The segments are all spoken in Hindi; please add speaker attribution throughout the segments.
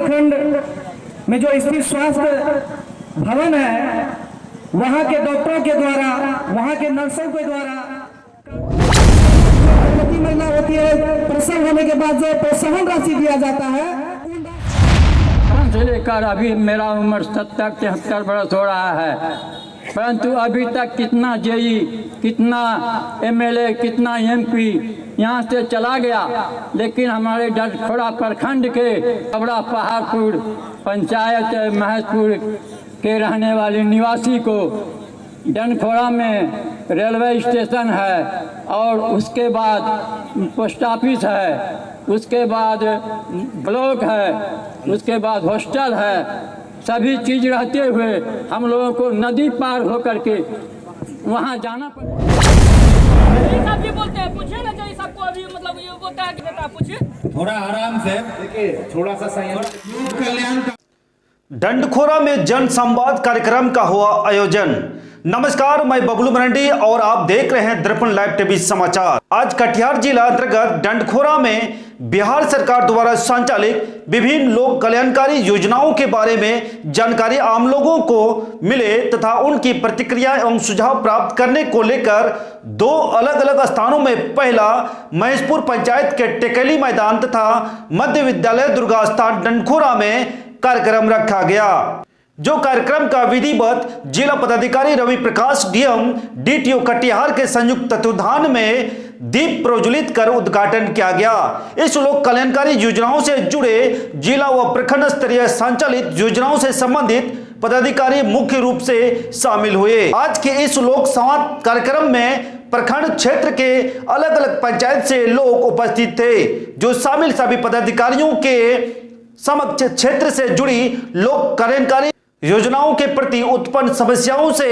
Speaker 1: प्रखंड में जो स्थित स्वास्थ्य भवन है, वहाँ के डॉक्टरों के द्वारा, वहाँ के नर्सों के द्वारा गर्भवती महिला होती है, प्रसव होने के बाद जो प्रोत्साहन राशि दिया जाता है
Speaker 2: से लेकर अभी मेरा उम्र 70-73 वर्ष हो रहा है, परंतु अभी तक कितना जेई, कितना एमएलए, कितना एमपी यहाँ से चला गया, लेकिन हमारे डंडखोरा प्रखंड के कबड़ा पहाड़पुर पंचायत महसपुर के रहने वाले निवासी को डंडखोरा में रेलवे स्टेशन है और उसके बाद पोस्ट ऑफिस है, उसके बाद ब्लॉक है, उसके बाद हॉस्टल है, सभी चीज़ रहते हुए हम लोगों को नदी पार होकर के वहाँ जाना पड़ता
Speaker 3: है। बोलते हैं पूछे ना चाहिए सबको, अभी मतलब ये बोलता है कि बेटा पूछे
Speaker 4: थोड़ा आराम से, देखिए थोड़ा सा संयम। कल्याण का
Speaker 5: डंडखोरा में जन संवाद कार्यक्रम का हुआ आयोजन। नमस्कार, मैं बबलू मरांडी और आप देख रहे हैं दर्पण लाइव टीवी समाचार। आज कटिहार जिला अंतर्गत डंडखोरा में बिहार सरकार द्वारा संचालित विभिन्न लोक कल्याणकारी योजनाओं के बारे में जानकारी आम लोगों को मिले तथा उनकी प्रतिक्रिया एवं सुझाव प्राप्त करने को लेकर दो अलग अलग स्थानों में पहला महसपुर पंचायत के टेकेली मैदान तथा मध्य विद्यालय दुर्गा स्थान डंडखोरा में कार्यक्रम रखा गया, जो कार्यक्रम का विधिवत जिला पदाधिकारी रवि प्रकाश डीएम डीटीओ कटिहार के संयुक्त तत्वाधान में दीप प्रज्वलित कर उद्घाटन किया गया। इस लोक कल्याणकारी योजनाओं से जुड़े जिला व प्रखंड स्तरीय संचालित योजनाओं से संबंधित पदाधिकारी मुख्य रूप से शामिल हुए। आज के इस लोक संवाद कार्यक्रम में प्रखंड क्षेत्र के अलग अलग पंचायत से लोग उपस्थित थे, जो शामिल सभी पदाधिकारियों के समक्ष क्षेत्र से जुड़ी लोक कल्याणकारी योजनाओं के प्रति उत्पन्न समस्याओं से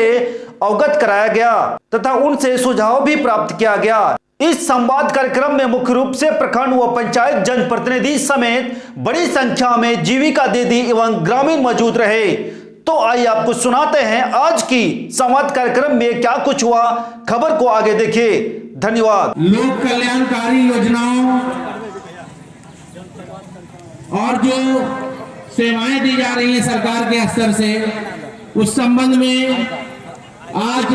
Speaker 5: अवगत कराया गया तथा उनसे सुझाव भी प्राप्त किया गया। इस संवाद कार्यक्रम में मुख्य रूप से प्रखंड व पंचायत जनप्रतिनिधि समेत बड़ी संख्या में जीविका दीदी एवं ग्रामीण मौजूद रहे। तो आइए आपको सुनाते हैं आज की संवाद कार्यक्रम में क्या कुछ हुआ। खबर को आगे देखिए। धन्यवाद।
Speaker 4: लोक कल्याणकारी योजनाओं और जो सेवाएं दी जा रही है सरकार के स्तर से, उस संबंध में आज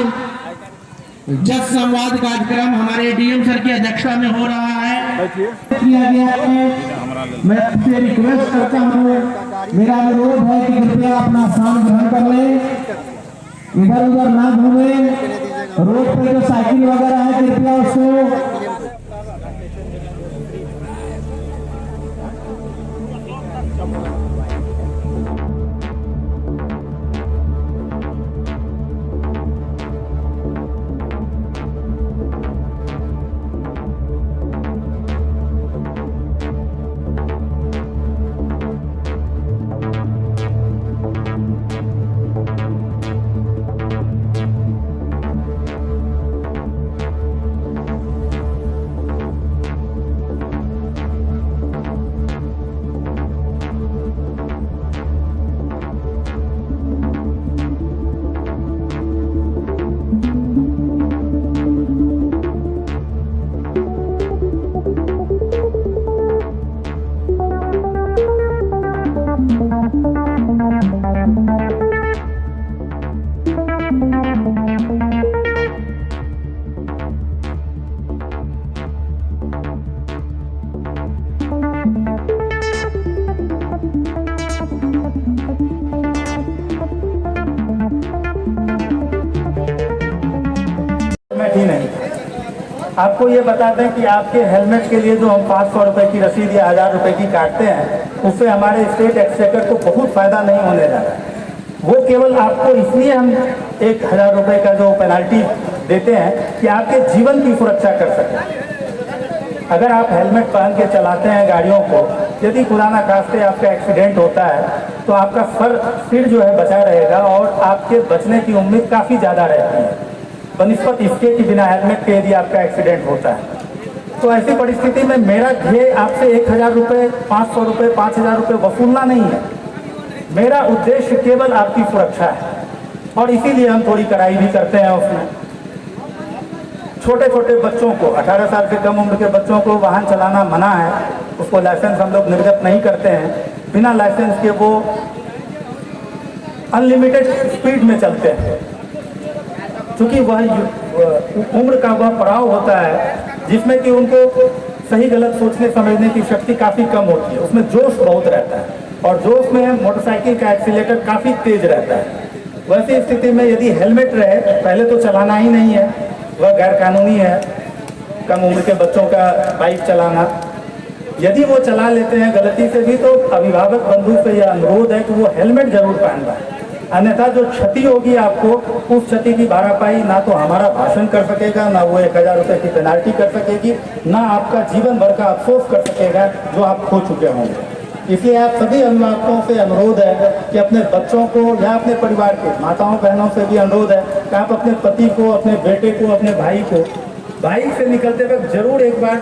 Speaker 4: जन संवाद कार्यक्रम हमारे डीएम सर की अध्यक्षता में हो रहा है, किया गया है। मैं आपसे रिक्वेस्ट करता हूँ, मेरा अनुरोध है कि कृपया अपना स्थान ग्रहण कर ले, इधर उधर ना घूमे, रोड पे जो साइकिल वगैरह है कृपया उसको
Speaker 1: आपको ये बताते हैं कि आपके हेलमेट के लिए जो हम 500 रुपए की रसीद या 1000 रुपए की काटते हैं, उससे हमारे स्टेट एक्सचेकर को बहुत फायदा नहीं होने लगा। वो केवल आपको इसलिए हम 1000 रुपए का जो पेनल्टी देते हैं कि आपके जीवन की सुरक्षा कर सकें। अगर आप हेलमेट पहन के चलाते हैं गाड़ियों को, यदि खुदा ना खास्ते आपका एक्सीडेंट होता है तो आपका सिर जो है बचा रहेगा और आपके बचने की उम्मीद काफ़ी ज़्यादा रहती है बनिस्बत इसके कि बिना हेलमेट के यदि आपका एक्सीडेंट होता है। तो ऐसी परिस्थिति में मेरा ध्येय आपसे 1000 रुपये, 500 रुपये, 5000 रुपये वसूलना नहीं है। मेरा उद्देश्य केवल आपकी सुरक्षा है और इसीलिए हम थोड़ी कड़ाई भी करते हैं उसमें। छोटे छोटे बच्चों को, 18 साल से कम उम्र के बच्चों को वाहन चलाना मना है, उसको लाइसेंस हम लोग निर्गत नहीं करते हैं। बिना लाइसेंस के वो अनलिमिटेड स्पीड में चलते हैं, क्योंकि वह उम्र का वह पड़ाव होता है जिसमें कि उनको सही गलत सोचने समझने की शक्ति काफ़ी कम होती है, उसमें जोश बहुत रहता है और जोश में मोटरसाइकिल का एक्सीलेटर काफ़ी तेज रहता है। वैसी स्थिति में यदि हेलमेट रहे, पहले तो चलाना ही नहीं है, वह गैर कानूनी है कम उम्र के बच्चों का बाइक चलाना। यदि वो चला लेते हैं गलती से भी, तो अभिभावक बंधु से यह अनुरोध है कि वो हेलमेट जरूर पहनवाएं, अन्यथा जो क्षति होगी आपको, उस क्षति की भरपाई ना तो हमारा भाषण कर सकेगा, ना वो 1000 रुपये की पेनाल्टी कर सकेगी, ना आपका जीवन भर का अफसोस कर सकेगा जो आप खो चुके होंगे। इसलिए आप सभी अभिभावकों से अनुरोध है कि अपने बच्चों को या अपने परिवार के माताओं बहनों से भी अनुरोध है कि आप अपने पति को, अपने बेटे को, अपने भाई को बाइक से निकलते वक्त जरूर एक बार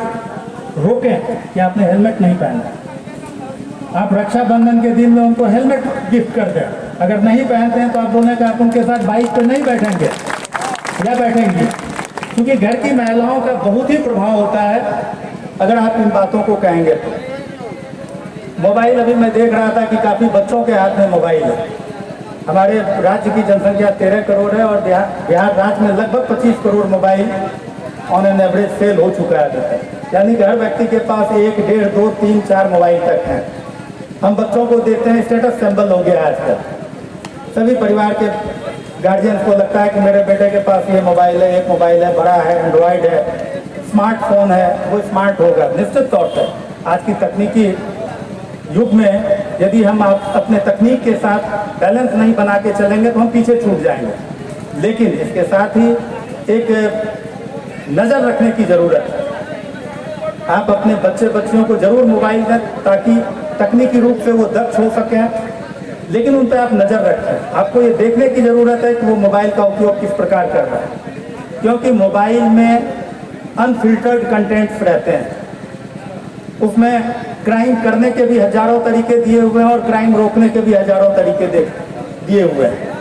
Speaker 1: रोकें कि आपने हेलमेट नहीं पहना। आप रक्षाबंधन के दिन में उनको हेलमेट गिफ्ट कर दें, अगर नहीं पहनते हैं तो आप बोलें कि आप उनके साथ बाइक पर नहीं बैठेंगे या बैठेंगी, क्योंकि घर की महिलाओं का बहुत ही प्रभाव होता है अगर आप इन बातों को कहेंगे तो। मोबाइल, अभी मैं देख रहा था कि काफ़ी बच्चों के हाथ में मोबाइल है। हमारे राज्य की जनसंख्या 13 करोड़ है और बिहार राज्य में लगभग 25 crore mobile on an average sale हो चुका है, यानी कि हर व्यक्ति के पास 1, 1.5, 2, 3, 4 मोबाइल तक हैं। हम बच्चों को देखते हैं, स्टेटस सिंबल हो गया आजकल। सभी परिवार के गार्जियंस को लगता है कि मेरे बेटे के पास ये मोबाइल है, एक मोबाइल है, बड़ा है, एंड्रॉयड है, स्मार्टफोन है, वो स्मार्ट होगा। निश्चित तौर पर आज की तकनीकी युग में यदि हम अपने तकनीक के साथ बैलेंस नहीं बना के चलेंगे तो हम पीछे छूट जाएंगे। लेकिन इसके साथ ही एक नज़र रखने की ज़रूरत है। आप अपने बच्चे बच्चियों को जरूर मोबाइल दें ताकि तकनीकी रूप से वो दक्ष हो सकें, लेकिन उन पर आप नज़र रखें। आपको ये देखने की ज़रूरत है कि वो मोबाइल का उपयोग किस प्रकार कर रहा है, क्योंकि मोबाइल में अनफिल्टर्ड कंटेंट्स रहते हैं। उसमें क्राइम करने के भी हजारों तरीके दिए हुए हैं और क्राइम रोकने के भी हजारों तरीके दिए हुए हैं।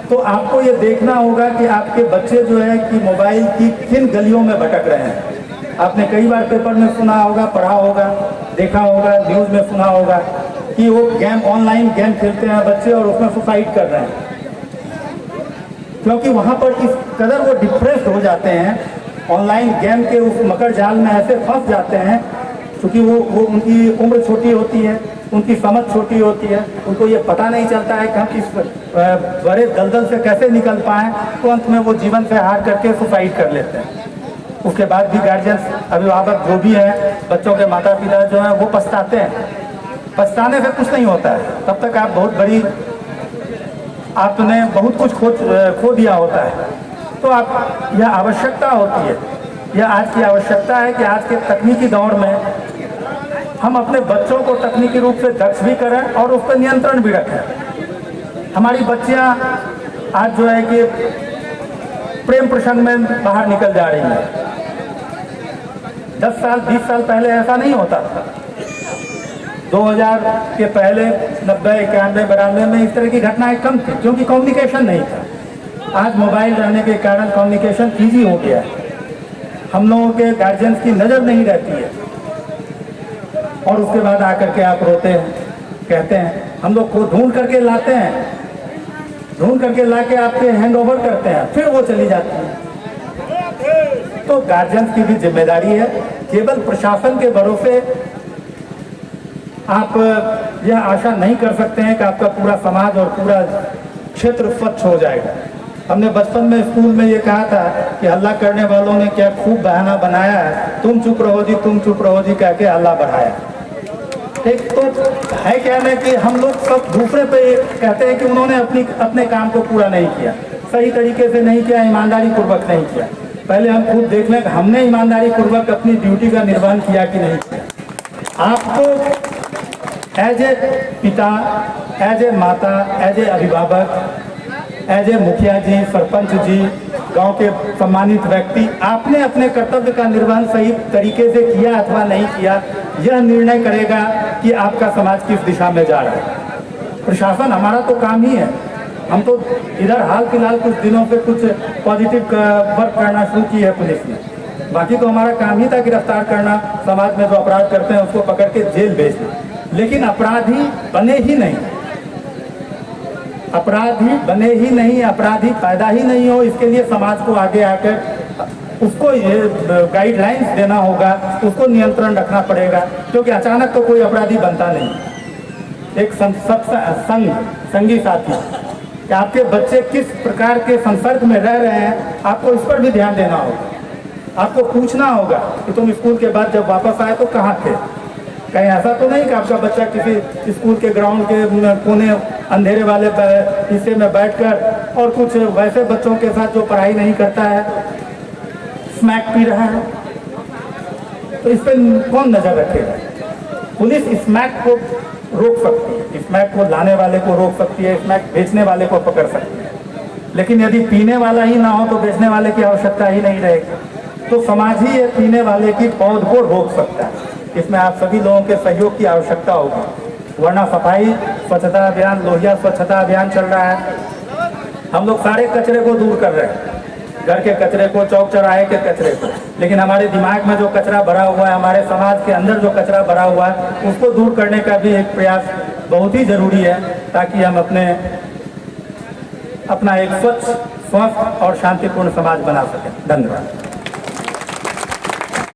Speaker 1: तो आपको ये देखना होगा कि आपके बच्चे जो है कि मोबाइल की किन गलियों में भटक रहे हैं। आपने कई बार पेपर में सुना होगा, पढ़ा होगा, देखा होगा, न्यूज़ में सुना होगा कि वो ऑनलाइन गेम खेलते हैं बच्चे और उसमें सुसाइड कर रहे हैं, क्योंकि वहाँ पर इस कदर वो डिप्रेस्ड हो जाते हैं, ऑनलाइन गेम के उस मकर जाल में ऐसे फंस जाते हैं, क्योंकि वो उनकी उम्र छोटी होती है, उनकी समझ छोटी होती है, उनको ये पता नहीं चलता है कि हम इस बड़े दलदल से कैसे निकल पाएँ, तो अंत में वो जीवन से हार करके सुसाइड कर लेते हैं। उसके बाद भी गार्जियंस, अभिभावक जो भी हैं, बच्चों के माता पिता जो हैं वो पछताते हैं। पछताने से कुछ नहीं होता है, तब तक आप बहुत बड़ी, आपने बहुत कुछ खो दिया होता है। तो आप, यह आवश्यकता होती है, यह आज की आवश्यकता है कि आज के तकनीकी दौर में हम अपने बच्चों को तकनीकी रूप से दक्ष भी करें और उस पर नियंत्रण भी रखें। हमारी बच्चियां आज जो है कि प्रेम प्रसंग में बाहर निकल जा रही हैं। 10 साल 20 साल पहले ऐसा नहीं होता था। 2000 के पहले 90, 91, 92 में इस तरह की घटनाएं कम थी, क्योंकि कम्युनिकेशन नहीं था। आज मोबाइल रहने के कारण कम्युनिकेशन ईजी हो गया है। हम लोगों के गार्जियंस की नज़र नहीं रहती है और उसके बाद आकर के आप रोते हैं, कहते हैं। हम लोग को ढूंढ करके लाते हैं, ढूंढ करके ला के आपके हैंड ओवर करते हैं, फिर वो चली जाती है। तो गार्जियंस की भी जिम्मेदारी है। केवल प्रशासन के भरोसे आप यह आशा नहीं कर सकते हैं कि आपका पूरा समाज और पूरा क्षेत्र स्वच्छ हो जाएगा। हमने बचपन में स्कूल में ये कहा था कि हल्ला करने वालों ने क्या खूब बहाना बनाया है, तुम चुप रहो जी, तुम चुप रहो जी कह के हल्ला बढ़ाया। एक तो है कहना कि हम लोग सब दूसरे पे कहते हैं कि उन्होंने अपने काम को पूरा नहीं किया, सही तरीके से नहीं किया, ईमानदारी पूर्वक नहीं किया। पहले हम खुद देख लें कि हमने ईमानदारी पूर्वक अपनी ड्यूटी का निर्वहन किया कि नहीं किया। आपको एज ए पिता, एज ए माता, एज ए अभिभावक, एज ए मुखिया जी, सरपंच जी, गांव के सम्मानित व्यक्ति, आपने अपने कर्तव्य का निर्वहन सही तरीके से किया अथवा नहीं किया, यह निर्णय करेगा कि आपका समाज किस दिशा में जा रहा है। प्रशासन, हमारा तो काम ही है। हम तो इधर हाल फिलहाल कुछ दिनों से कुछ पॉजिटिव वर्क करना शुरू की है पुलिस ने, बाकी तो हमारा काम ही था गिरफ्तार करना, समाज में जो अपराध करते हैं उसको पकड़ के जेल भेजना। लेकिन अपराधी बने ही नहीं, अपराधी बने ही नहीं, अपराधी पैदा ही नहीं हो, इसके लिए समाज को आगे आकर उसको ये गाइडलाइंस देना होगा, उसको नियंत्रण रखना पड़ेगा, क्योंकि अचानक तो कोई अपराधी बनता नहीं। एक संगी साथी कि आपके बच्चे किस प्रकार के संसर्ग में रह रहे हैं, आपको इस पर भी ध्यान देना होगा। आपको पूछना होगा कि तुम स्कूल के बाद जब वापस आए तो कहाँ थे। कहीं ऐसा तो नहीं कि आपका बच्चा किसी स्कूल के ग्राउंड के कोने अंधेरे वाले हिस्से में बैठकर और कुछ वैसे बच्चों के साथ जो पढ़ाई नहीं करता है स्मैक पी रहा है, तो इस पर कौन नजर रखेगा। पुलिस स्मैक को रोक सकती है, स्मैक को लाने वाले को रोक सकती है, स्मैक बेचने वाले को पकड़ सकती है, लेकिन यदि पीने वाला ही ना हो तो बेचने वाले की आवश्यकता ही नहीं रहेगी। तो समाज ही ये पीने वाले की पौध को रोक सकता है। इसमें आप सभी लोगों के सहयोग की आवश्यकता होगी, वरना सफाई स्वच्छता अभियान, लोहिया स्वच्छता अभियान चल रहा है, हम लोग सारे कचरे को दूर कर रहे हैं, घर के कचरे को, चौक चौराहे के कचरे को, लेकिन हमारे दिमाग में जो कचरा भरा हुआ है, हमारे समाज के अंदर जो कचरा भरा हुआ है, उसको दूर करने का भी एक प्रयास बहुत ही जरूरी है, ताकि हम अपना एक स्वच्छ, स्वस्थ और शांतिपूर्ण समाज बना सकें। धन्यवाद।